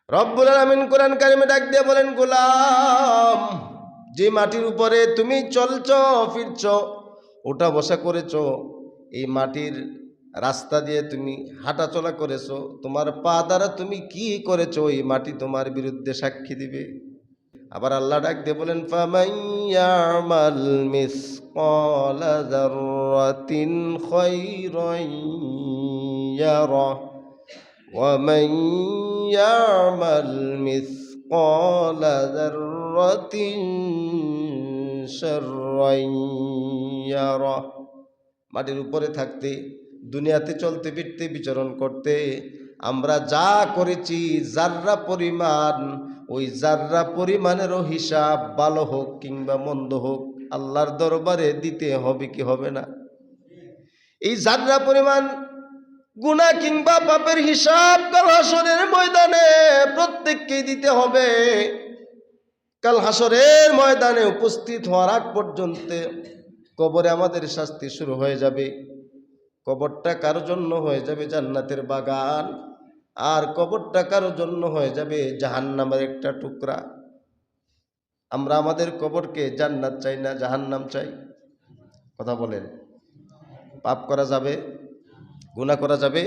রব্বুল আলামিন কোরআন কারিমে ডাক দিয়ে বলেন, গোলাম, যে মাটির উপরে তুমি চলছো ফিরছো ওঠা বসা করেছো, এই মাটির রাস্তা দিয়ে তুমি হাঁটাচলা করেছো, তোমার পা দ্বারা তুমি কি করেছো এই মাটি তোমার বিরুদ্ধে সাক্ষী দিবে। আবার আল্লাহ ডাক দিয়ে বলেন, ফামাইয়ামাল মিসকালা যাররাতিন খায়রান ইয়ারা ওয়া মান ইয়ামাল মিসকালা যাররাতিন শাররান ইয়ারা। মাটির উপরে থাকতে, দুনিয়াতে চলতে ফিরতে বিচরণ করতে আমরা যা করেছি জাররা পরিমাণ, ওই জাররা পরিমাণেরও হিসাব ভালো হোক কিংবা মন্দ হোক আল্লাহর দরবারে দিতে হবে কি হবে না? এই জাররা পরিমাণ গুনাহ কিংবা পাপের হিসাব কাল হাসরের ময়দানে প্রত্যেককেই দিতে হবে। কাল হাসরের ময়দানে উপস্থিত হওয়ার আগ পর্যন্ত কবরে আমাদের শাস্তি শুরু হয়ে যাবে। কবরটা কারো জন্য হয়ে যাবে জান্নাতের বাগান, আর কবরটা কারো জন্য হয়ে যাবে জাহান্নামের একটা টুকরা। আমরা আমাদের কবরকে জান্নাত চাই না জাহান্নাম চাই? কথা বলেন। পাপ করা যাবে, গুনাহ করা যাবে?